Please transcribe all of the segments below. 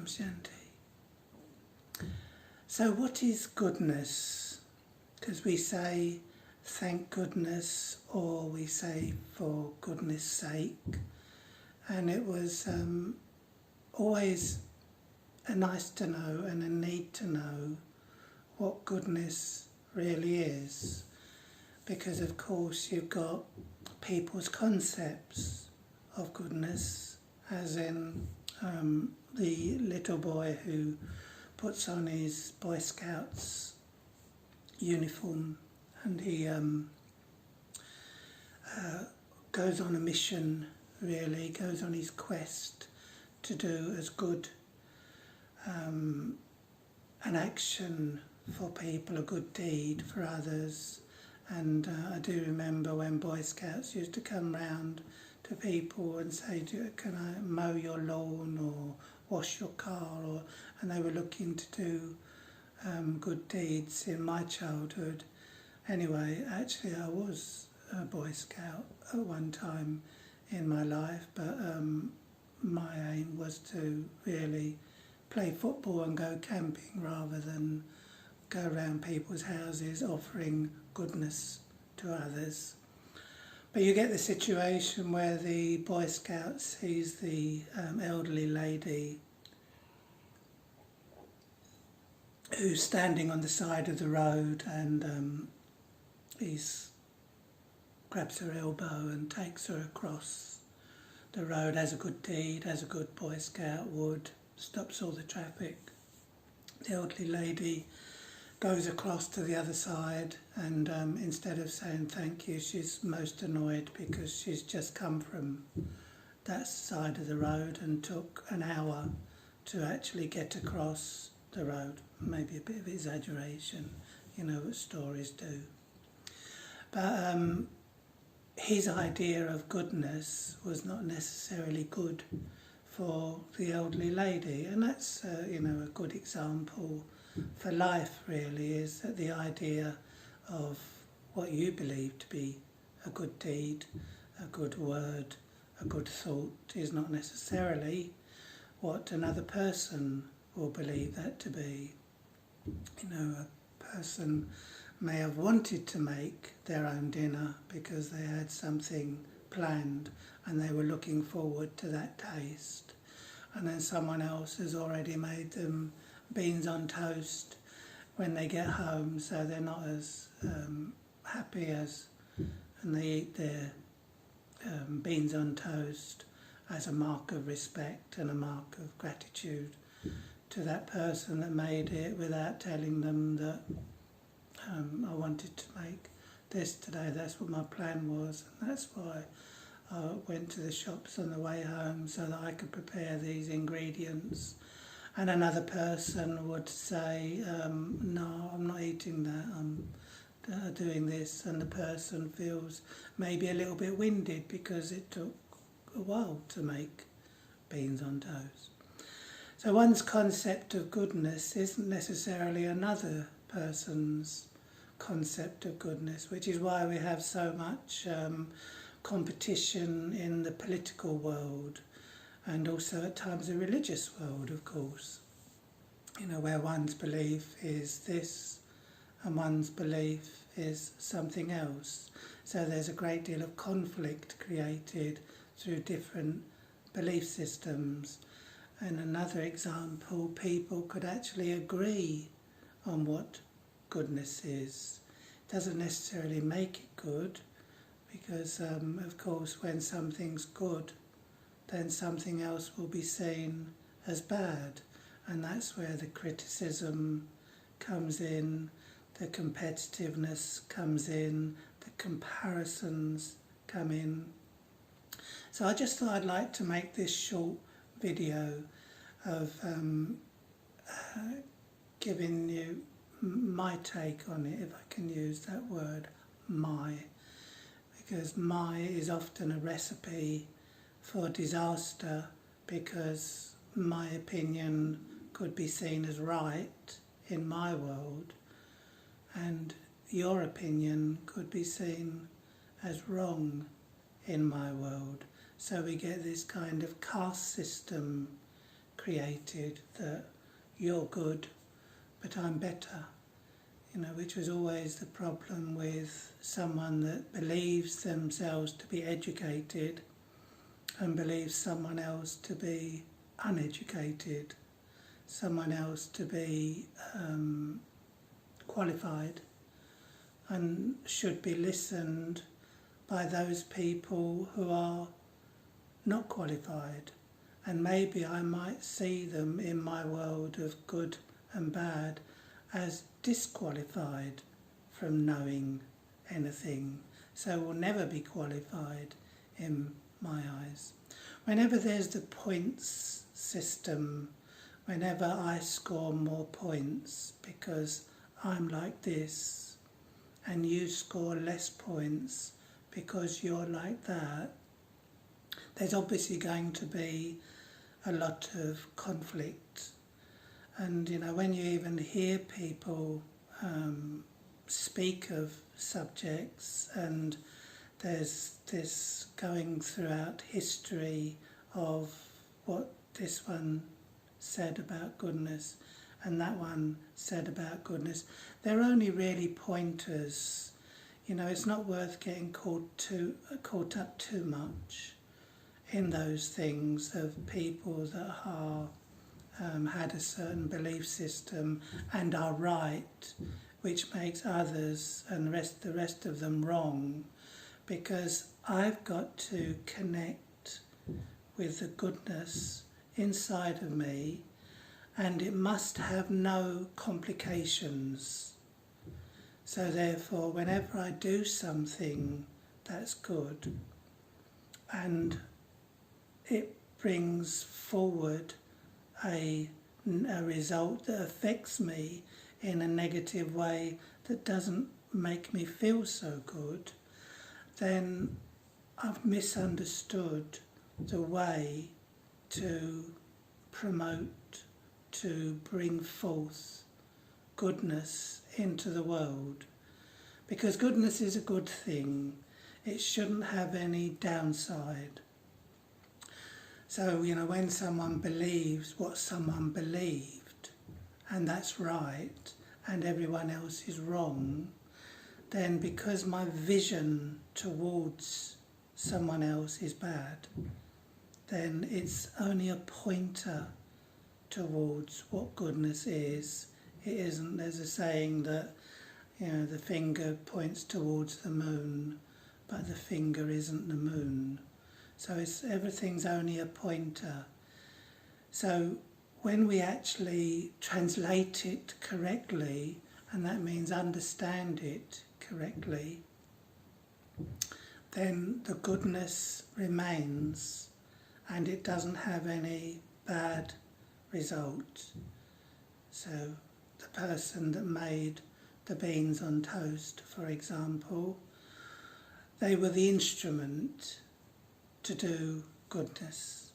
Om Shanti. So what is goodness? Because we say thank goodness, or we say for goodness sake, and it was always a nice to know and a need to know what goodness really is, because of course you've got people's concepts of goodness, as in the little boy who puts on his Boy Scouts uniform and he goes on a mission, really, goes on his quest to do as good an action for people, a good deed for others. And I do remember when Boy Scouts used to come round to people and say, can I mow your lawn or wash your car, and they were looking to do good deeds in my childhood. Anyway, actually I was a Boy Scout at one time in my life, but my aim was to really play football and go camping rather than go around people's houses offering goodness to others. But you get the situation where the Boy Scout sees the elderly lady who's standing on the side of the road, and he grabs her elbow and takes her across the road as a good deed, as a good Boy Scout would, stops all the traffic. The elderly lady goes across to the other side, and instead of saying thank you, she's most annoyed because she's just come from that side of the road and took an hour to actually get across the road. Maybe a bit of exaggeration, you know what stories do. But his idea of goodness was not necessarily good for the elderly lady, and that's a good example for life, really, is that the idea of what you believe to be a good deed, a good word, a good thought is not necessarily what another person will believe that to be. You know, a person may have wanted to make their own dinner because they had something planned and they were looking forward to that taste, and then someone else has already made them beans on toast when they get home, so they're not as happy as, and they eat their beans on toast as a mark of respect and a mark of gratitude to that person that made it, without telling them that I wanted to make this today, that's what my plan was, and that's why I went to the shops on the way home so that I could prepare these ingredients. And another person would say, no, I'm not eating that, I'm doing this, and the person feels maybe a little bit winded because it took a while to make beans on toast. So one's concept of goodness isn't necessarily another person's concept of goodness, which is why we have so much competition in the political world, and also at times the religious world, of course, you know, where one's belief is this and one's belief is something else. So there's a great deal of conflict created through different belief systems. And another example, people could actually agree on what goodness is. It doesn't necessarily make it good, because of course when something's good, then something else will be seen as bad, and that's where the criticism comes in, the competitiveness comes in, the comparisons come in. So I just thought I'd like to make this short video of giving you my take on it, if I can use that word, my, because my is often a recipe for disaster, because my opinion could be seen as right in my world and your opinion could be seen as wrong in my world. So we get this kind of caste system created, that you're good, but I'm better. Which was always the problem with someone that believes themselves to be educated and believes someone else to be uneducated, someone else to be qualified, and should be listened by those people who are not qualified. And maybe I might see them in my world of good and bad as disqualified from knowing anything, so will never be qualified in my eyes. Whenever there's the points system, whenever I score more points because I'm like this, and you score less points because you're like that, there's obviously going to be a lot of conflict. And when you even hear people speak of subjects, and there's this going throughout history of what this one said about goodness and that one said about goodness, they're only really pointers. It's not worth getting caught up too much in those things of people that are had a certain belief system and are right, which makes others and the rest of them wrong, because I've got to connect with the goodness inside of me, and it must have no complications. So therefore, whenever I do something that's good and it brings forward a result that affects me in a negative way that doesn't make me feel so good, then I've misunderstood the way to promote, to bring forth goodness into the world. Because goodness is a good thing. It shouldn't have any downside. So, when someone believes what someone believed, and that's right, and everyone else is wrong, then because my vision towards someone else is bad, then it's only a pointer towards what goodness is. It isn't, there's a saying that, the finger points towards the moon, but the finger isn't the moon. So everything's only a pointer. So when we actually translate it correctly, and that means understand it correctly, then the goodness remains and it doesn't have any bad result. So the person that made the beans on toast, for example, they were the instrument to do goodness,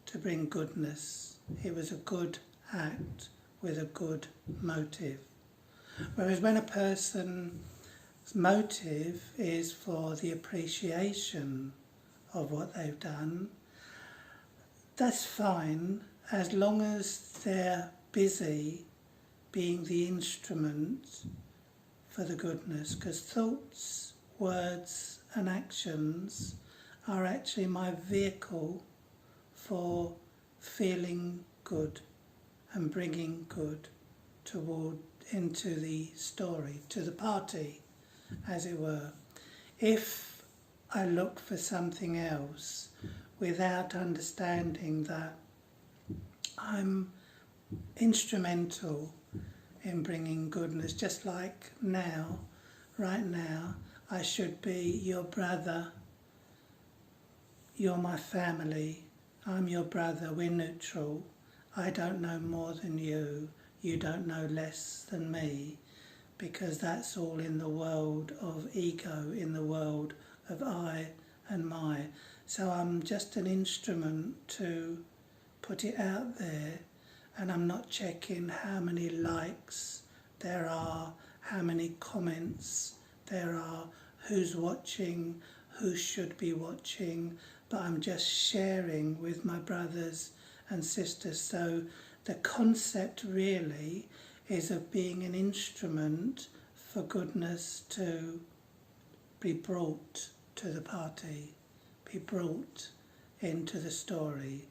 to bring goodness. It was a good act with a good motive. Whereas when a person's motive is for the appreciation of what they've done, that's fine, as long as they're busy being the instrument for the goodness, because thoughts, words and actions are actually my vehicle for feeling good and bringing good into the story, to the party, as it were. If I look for something else without understanding that I'm instrumental in bringing goodness, just like now, right now, I should be your brother, you're my family, I'm your brother, we're neutral, I don't know more than you, you don't know less than me, because that's all in the world of ego, in the world of I and my. So I'm just an instrument to put it out there, and I'm not checking how many likes there are, how many comments there are, who's watching, who should be watching, but I'm just sharing with my brothers and sisters. So the concept really is of being an instrument for goodness to be brought to the party, be brought into the story.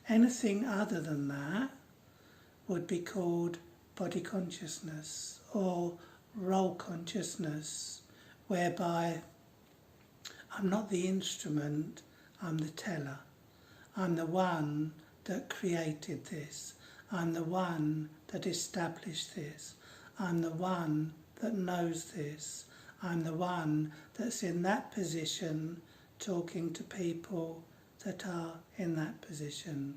Anything other than that would be called body consciousness or role consciousness, whereby I'm not the instrument, I'm the teller. I'm the one that created this. I'm the one that established this. I'm the one that knows this. I'm the one that's in that position talking to people that are in that position.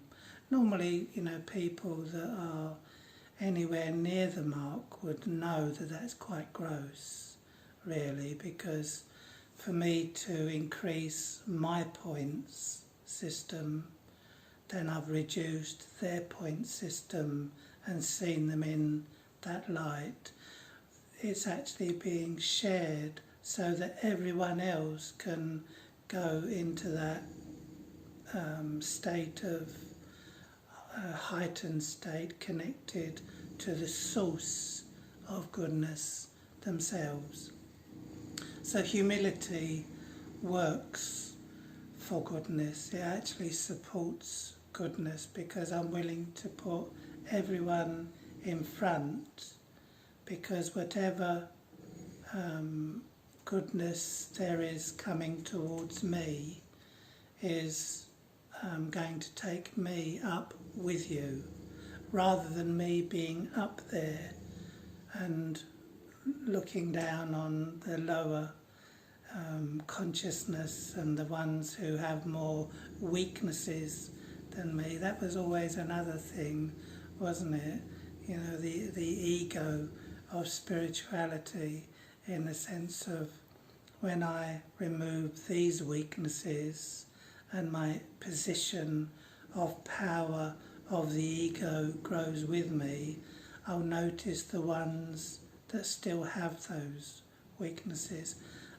Normally, people that are anywhere near the mark would know that that's quite gross, really, because for me to increase my points system, then I've reduced their point system and seen them in that light. It's actually being shared so that everyone else can go into that state of heightened state, connected to the source of goodness themselves. So humility works for goodness. It actually supports goodness because I'm willing to put everyone in front, because whatever goodness there is coming towards me is going to take me up with you, rather than me being up there and looking down on the lower consciousness and the ones who have more weaknesses than me. That was always another thing, wasn't it? The ego of spirituality, in the sense of when I remove these weaknesses and my position of power of the ego grows with me, I'll notice the ones that still have those weaknesses.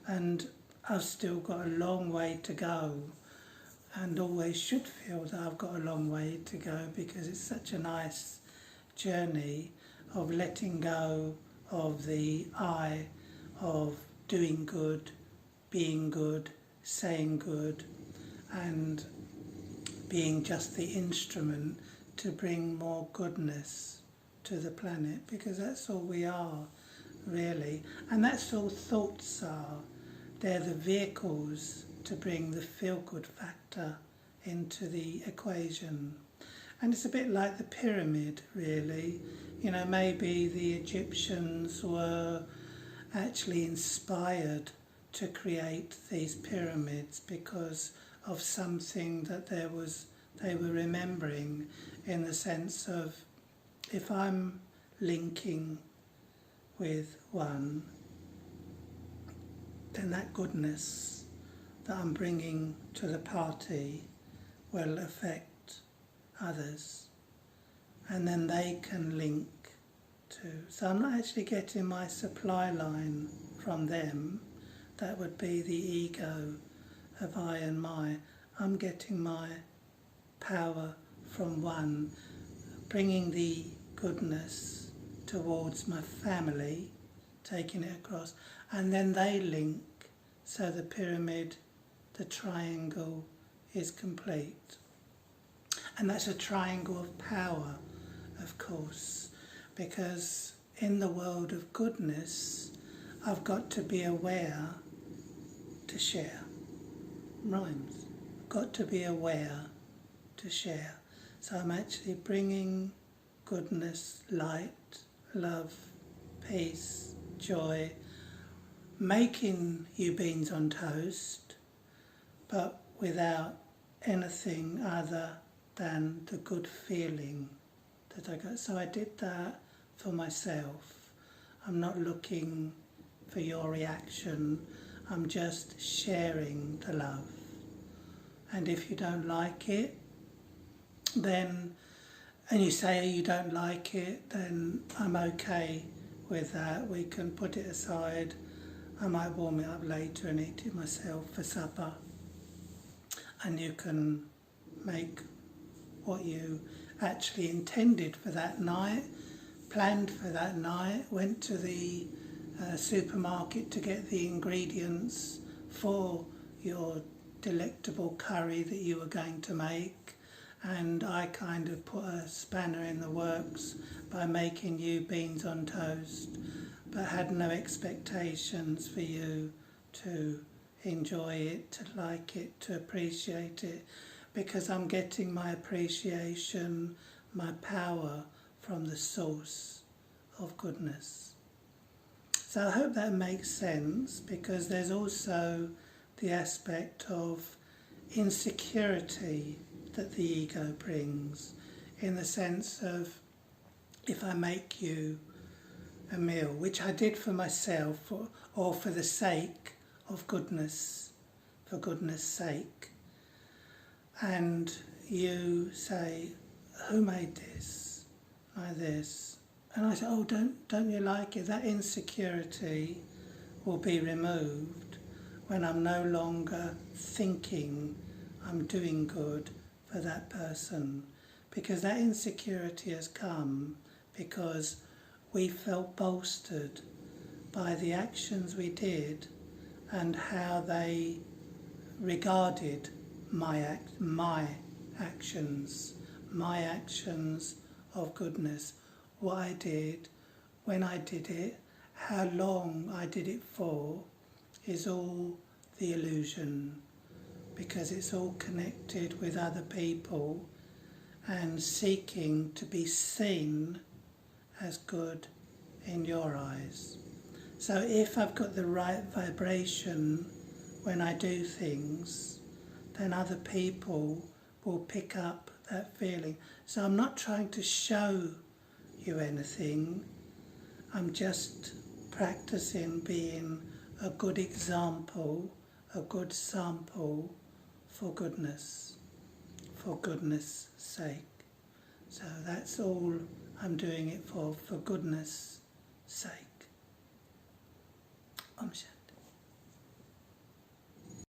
And I've still got a long way to go, and always should feel that I've got a long way to go, because it's such a nice journey of letting go of the I, of doing good, being good, saying good, and being just the instrument to bring more goodness to the planet, because that's all we are, really. And that's all thoughts are. They're the vehicles to bring the feel-good factor into the equation. And it's a bit like the pyramid, really. Maybe the Egyptians were actually inspired to create these pyramids because of something that they were remembering, in the sense of, if I'm linking with one, then that goodness that I'm bringing to the party will affect others, and then they can link to. So I'm not actually getting my supply line from them. That would be the ego of I and my. I'm getting my power from one, bringing the goodness towards my family, taking it across, and then they link, so the pyramid, the triangle, is complete. And that's a triangle of power, of course, because in the world of goodness, I've got to be aware to share. Rhymes. I've got to be aware to share. So I'm actually bringing goodness, light, love, peace, joy, making you beans on toast, but without anything other than the good feeling that I got. So I did that for myself. I'm not looking for your reaction. I'm just sharing the love. And if you don't like it, then, and you say you don't like it, then I'm okay with that. We can put it aside. I might warm it up later and eat it myself for supper. And you can make what you actually intended for that night, planned for that night, went to the supermarket to get the ingredients for your delectable curry that you were going to make, and I kind of put a spanner in the works by making you beans on toast, but had no expectations for you to enjoy it, to like it, to appreciate it, because I'm getting my appreciation, my power from the source of goodness. So I hope that makes sense, because there's also the aspect of insecurity that the ego brings, in the sense of, if I make you a meal, which I did for myself, or for the sake of goodness, for goodness sake, and you say, who made this, like this, and I say, oh, don't you like it? That insecurity will be removed when I'm no longer thinking I'm doing good for that person, because that insecurity has come because we felt bolstered by the actions we did and how they regarded my actions of goodness, what I did, when I did it, how long I did it for, is all the illusion, because it's all connected with other people and seeking to be seen as good in your eyes. So if I've got the right vibration when I do things, then other people will pick up that feeling. So I'm not trying to show you anything, I'm just practicing being a good example, a good sample for goodness sake. So that's all I'm doing it for goodness sake. Om Shanti.